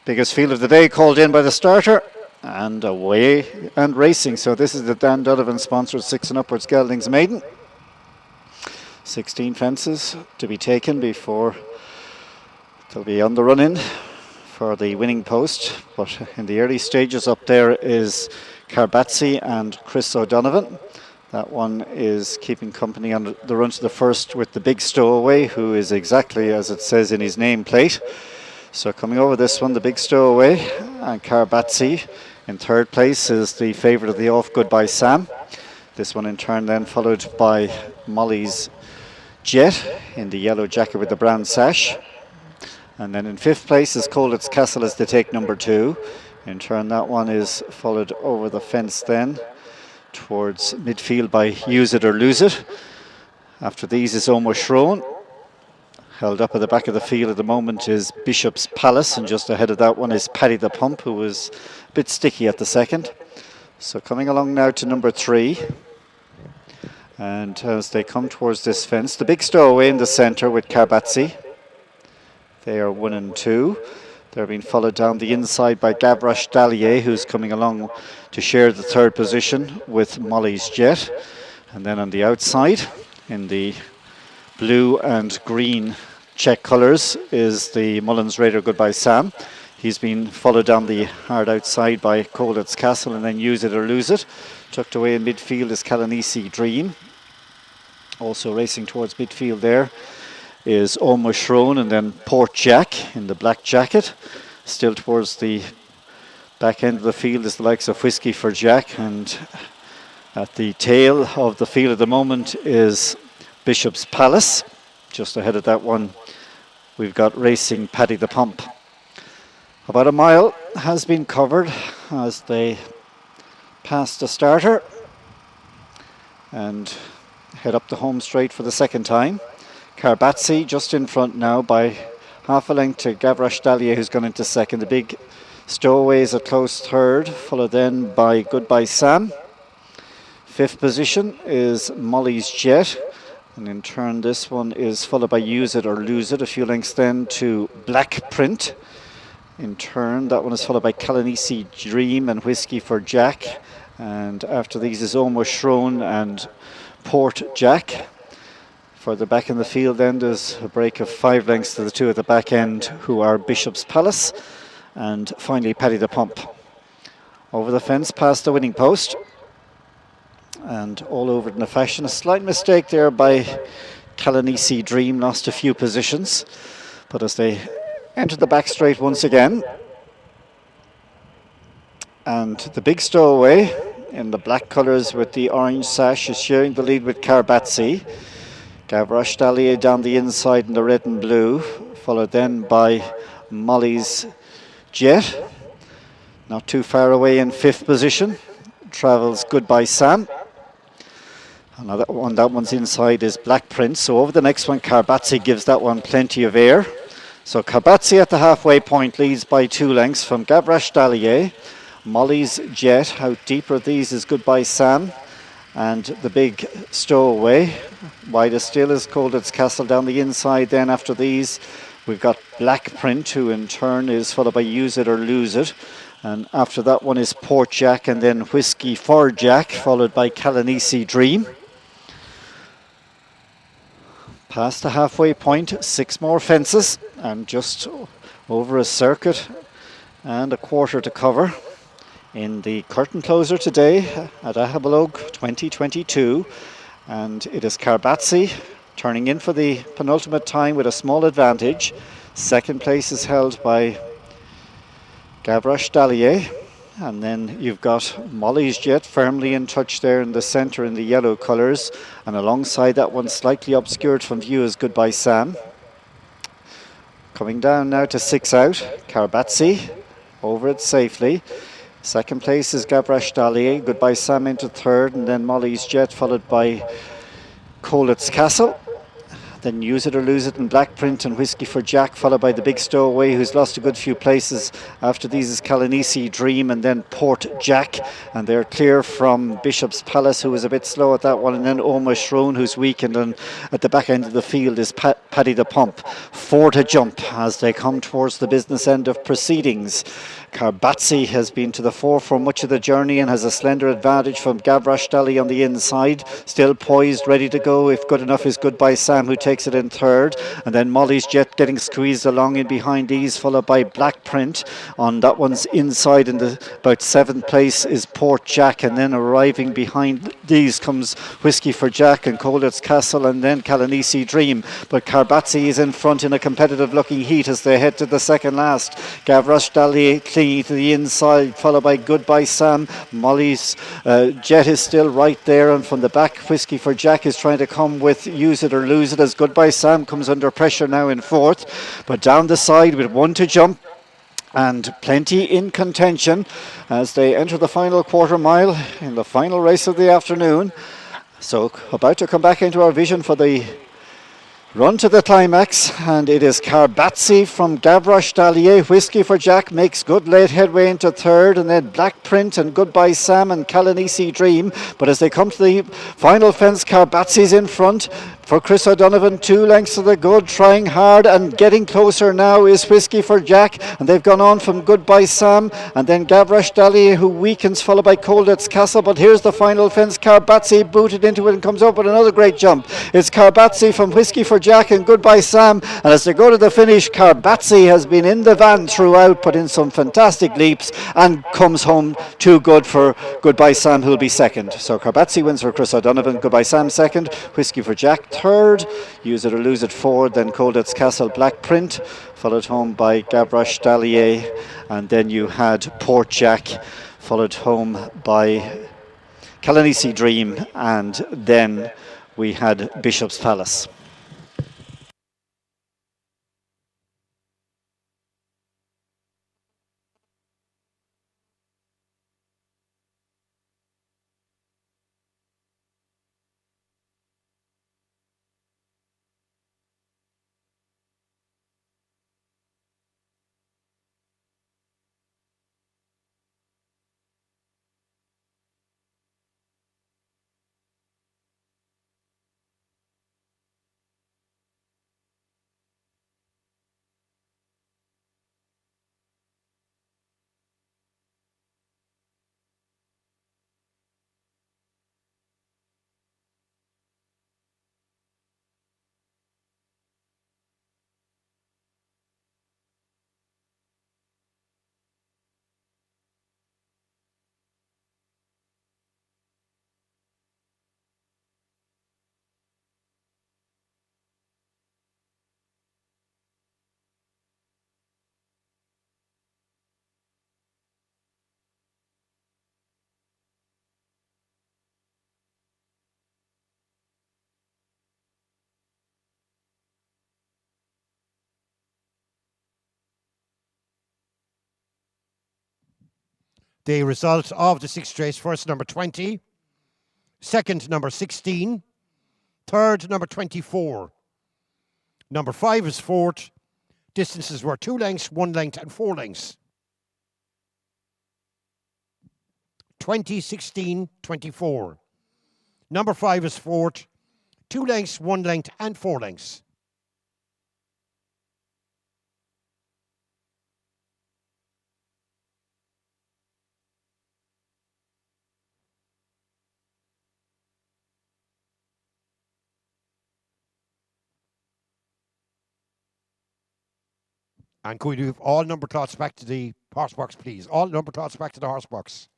Biggest field of the day called in by the starter, and away and racing. So this is the Dan Donovan sponsored 6 and upwards Geldings Maiden. 16 fences to be taken before they'll be on the run in for the winning post. But in the early stages up there is Carbatzi and Chris O'Donovan. That one is keeping company on the run to the first with the big stowaway, who is exactly as it says in his nameplate. So coming over this one, the big stowaway, and Carbatzi in third place is the favourite of the off, Goodbye Sam. This one in turn then followed by Molly's Jet in the yellow jacket with the brown sash. And then in fifth place is Colet's Castle as they take number 2. In turn that one is followed over the fence then towards midfield by Use It or Lose It. After these is Almost Shrone. Held up at the back of the field at the moment is Bishop's Palace, and just ahead of that one is Paddy the Pump, who was a bit sticky at the second. So coming along now to number 3. And as they come towards this fence, the big stowaway in the centre with Carbatzi. They are 1 and 2. They're being followed down the inside by Gavroche Dallier, who's coming along to share the third position with Molly's Jet. And then on the outside, in the blue and green check colours, is the Mullins Raider Goodbye Sam. He's been followed down the hard outside by Colet's Castle, and then Use It or Lose It. Tucked away in midfield is Calanisi Dream. Also racing towards midfield there is Almost Shrone, and then Port Jack in the black jacket. Still towards the back end of the field is the likes of Whiskey for Jack, and at the tail of the field at the moment is Bishop's Palace. Just ahead of that one we've got racing Paddy the Pump. About a mile has been covered as they pass the starter and head up the home straight for the second time. Carbatzi just in front now by half a length to Gavroche Dallier, who's gone into second. The big stowaway is a close third, followed then by Goodbye Sam. Fifth position is Molly's Jet, and in turn this one is followed by Use It or Lose It. A few lengths then to Black Print. In turn that one is followed by Calanisi Dream and Whiskey for Jack, and after these is Almost Shrone and Port Jack. Further back in the field then there's a break of 5 lengths to the 2 at the back end, who are Bishop's Palace and finally Paddy the Pump. Over the fence past the winning post, and all over in a fashion. A slight mistake there by Calanisi Dream, lost a few positions, but as they enter the back straight once again, and the big stowaway in the black colours with the orange sash is sharing the lead with Carbatzi. Gavroche Dallier down the inside in the red and blue, followed then by Molly's Jet. Not too far away in fifth position travels Goodbye Sam. Another one, that one's inside, is Black Prince. So over the next one, Carbatzi gives that one plenty of air. So Carbatzi at the halfway point leads by 2 lengths from Gavroche Dallier. Molly's Jet, out deeper of these is Goodbye Sam, and the big stowaway. Widest still is Colet's Castle down the inside. Then after these we've got Black Print, who in turn is followed by Use It or Lose It, and after that one is Port Jack, and then Whiskey for Jack, followed by Calanisi Dream. Past the halfway point, 6 more fences and just over a circuit and a quarter to cover in the curtain closer today at Aghabullogue 2022, and it is Carbatzi turning in for the penultimate time with a small advantage. Second place is held by Gavroche Dallier, and then you've got Molly's Jet firmly in touch there in the centre in the yellow colours, and alongside that one slightly obscured from view is Goodbye Sam. Coming down now to 6 out, Carbatzi over it safely. Second place is Gavroche Dallier, Goodbye Sam into third, and then Molly's Jet followed by Colet's Castle. then Use It or Lose It and Black Print and Whiskey for Jack, followed by the Big Stowaway, who's lost a good few places. After these is Kalanisi Dream and then Port Jack, and they're clear from Bishop's Palace, who was a bit slow at that one, and then Oma Shroon, who's weakened, and at the back end of the field is Paddy the Pump. 4 to jump as they come towards the business end of proceedings. Karbatsi has been to the fore for much of the journey and has a slender advantage from Gavroche Dali on the inside, still poised, ready to go. If good enough is Goodbye Sam, who takes it in third, and then Molly's Jet getting squeezed along in behind these, followed by Black Print. On that one's inside in the about 7th place is Port Jack, and then arriving behind these comes Whiskey for Jack and Colditz Castle, and then Kalanisi Dream. But Karbatsi is in front in a competitive looking heat as they head to the second last. Gavroche Dali clinging to the inside, followed by Goodbye Sam. Molly's Jet is still right there, and from the back Whiskey for Jack is trying to come with Use It or Lose It as Goodbye Sam comes under pressure now in 4th. But down the side with 1 to jump and plenty in contention as they enter the final quarter mile in the final race of the afternoon. So about to come back into our vision for the run to the climax, and it is Karbatsi from Gavroche Dalier. Whiskey for Jack makes good late headway into third, and then Black Print and Goodbye Sam and Kalanisi Dream. But as they come to the final fence, Karbatsi's in front. For Chris O'Donovan, 2 lengths of the good, trying hard and getting closer now is Whiskey for Jack, and they've gone on from Goodbye Sam, and then Gavroche Dali, who weakens, followed by Colditz Castle. But here's the final fence. Karbatsi booted into it and comes up with another great jump. It's Karbatsi from Whiskey for Jack and Goodbye Sam, and as they go to the finish, Karbatsi has been in the van throughout, put in some fantastic leaps, and comes home too good for Goodbye Sam, who'll be second. So Karbatsi wins for Chris O'Donovan, Goodbye Sam second, Whiskey for Jack third, Use It or Lose It fourth, then Colditz Castle Black Print, followed home by Gavroche Dalier, and then you had Port Jack, followed home by Kalanisi Dream, and then we had Bishop's Palace. The result of the 6th race: first number 20, second number 16, third number 24. Number 5 is fourth. Distances were 2 lengths, 1 length and 4 lengths. 20, 16, 24. Number 5 is fourth. 2 lengths, 1 length and 4 lengths. And could we have all number plots back to the horse box, please? All number plots back to the horse box.